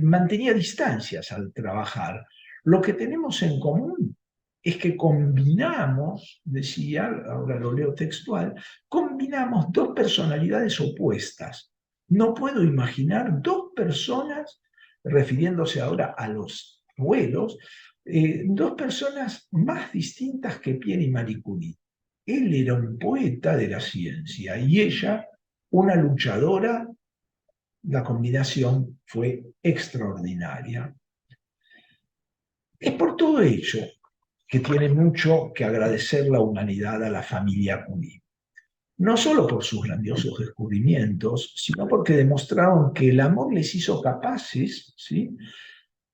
mantenía distancias al trabajar. Lo que tenemos en común es que combinamos, decía, ahora lo leo textual, combinamos dos personalidades opuestas. No puedo imaginar dos personas, refiriéndose ahora a los abuelos, dos personas más distintas que Pierre y Marie Curie. Él era un poeta de la ciencia y ella una luchadora. La combinación fue extraordinaria. Es por todo ello que tiene mucho que agradecer la humanidad a la familia Curie. No solo por sus grandiosos descubrimientos, sino porque demostraron que el amor les hizo capaces, ¿sí?,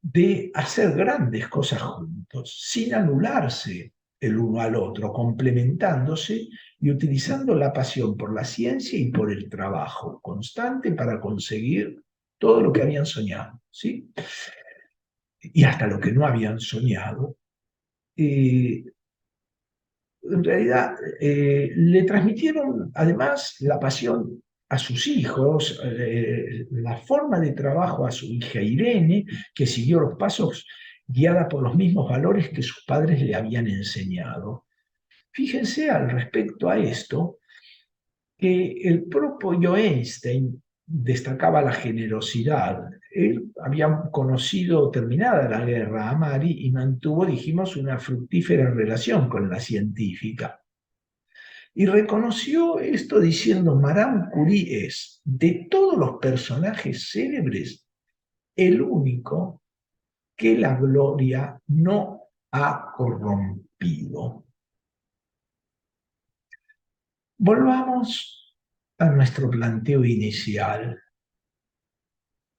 de hacer grandes cosas juntos, sin anularse el uno al otro, complementándose y utilizando la pasión por la ciencia y por el trabajo constante para conseguir todo lo que habían soñado, ¿sí? Y hasta lo que no habían soñado. En realidad, le transmitieron además la pasión a sus hijos, la forma de trabajo a su hija Irene, que siguió los pasos guiada por los mismos valores que sus padres le habían enseñado. Fíjense al respecto a esto, que el propio Einstein destacaba la generosidad. Él había conocido, terminada la guerra, a Marie y mantuvo, dijimos, una fructífera relación con la científica. Y reconoció esto diciendo, Madame Curie es, de todos los personajes célebres, el único que la gloria no ha corrompido. Volvamos a nuestro planteo inicial.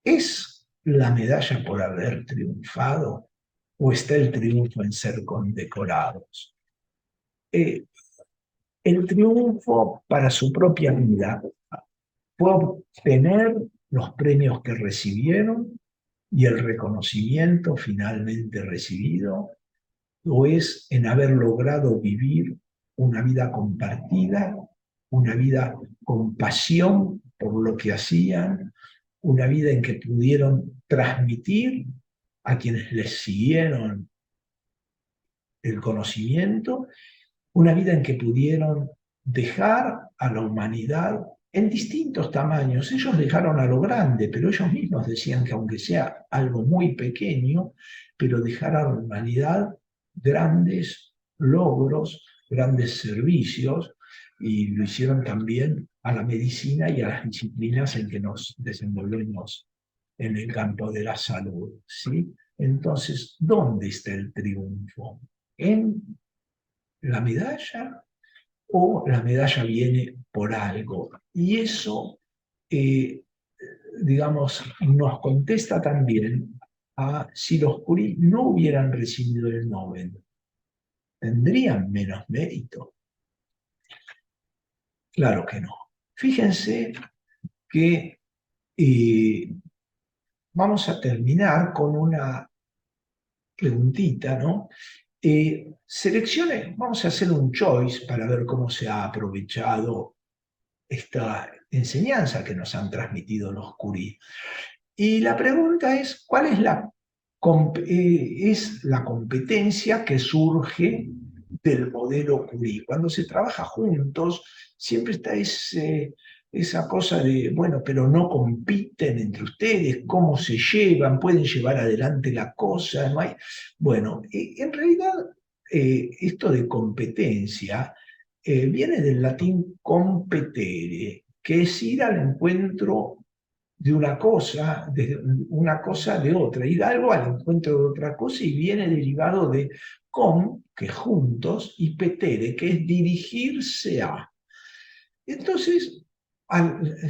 ¿Es la medalla por haber triunfado o está el triunfo en ser condecorados? El triunfo para su propia vida fue obtener los premios que recibieron y el reconocimiento finalmente recibido, o es en haber logrado vivir una vida compartida, una vida con pasión por lo que hacían, una vida en que pudieron transmitir a quienes les siguieron el conocimiento, una vida en que pudieron dejar a la humanidad en distintos tamaños. Ellos dejaron a lo grande, pero ellos mismos decían que aunque sea algo muy pequeño, pero dejar a la humanidad grandes logros, grandes servicios, y lo hicieron también a la medicina y a las disciplinas en que nos desenvolvemos en el campo de la salud, ¿sí? Entonces, ¿dónde está el triunfo? ¿En la medalla o la medalla viene por algo? Y eso, eh, digamos, nos contesta también a si los Curie no hubieran recibido el Nobel, ¿tendrían menos mérito? Claro que no. Fíjense que vamos a terminar con una preguntita, ¿no? Seleccione, vamos a hacer un choice para ver cómo se ha aprovechado esta enseñanza que nos han transmitido los Curie. Y la pregunta es, ¿cuál es la competencia que surge del modelo Curie? Cuando se trabaja juntos, siempre está esa cosa de, bueno, pero no compiten entre ustedes, cómo se llevan, pueden llevar adelante la cosa, no hay... Bueno, en realidad esto de competencia viene del latín competere, que es ir al encuentro de una cosa de otra, ir algo al encuentro de otra cosa y viene derivado de com, que juntos, y petere, que es dirigirse a. Entonces,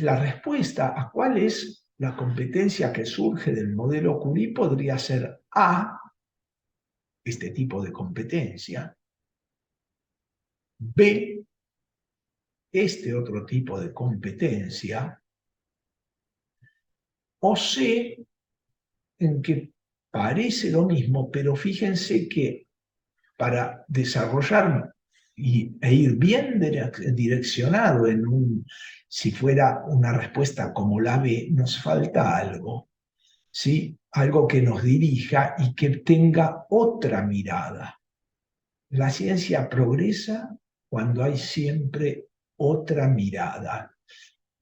la respuesta a cuál es la competencia que surge del modelo Curie podría ser A, este tipo de competencia, B, este otro tipo de competencia, o C, en que parece lo mismo, pero fíjense que para desarrollar e ir bien direccionado si fuera una respuesta como la B, nos falta algo, ¿sí? Algo que nos dirija y que tenga otra mirada. La ciencia progresa cuando hay siempre otra mirada.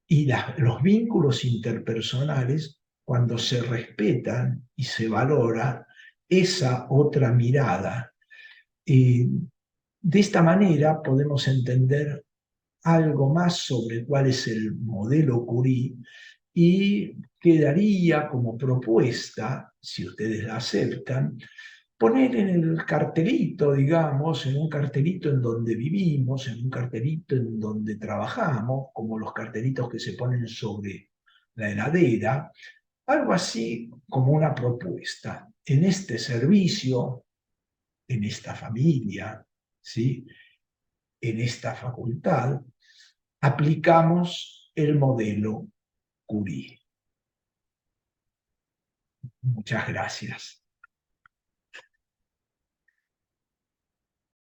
Y los vínculos interpersonales, cuando se respetan y se valora esa otra mirada. Y de esta manera podemos entender algo más sobre cuál es el modelo Curie y quedaría como propuesta, si ustedes la aceptan, poner en el cartelito, digamos, en un cartelito en donde vivimos, en un cartelito en donde trabajamos, como los cartelitos que se ponen sobre la heladera, algo así como una propuesta. En este servicio, en esta familia, ¿sí? En esta facultad, aplicamos el modelo Curie. Muchas gracias.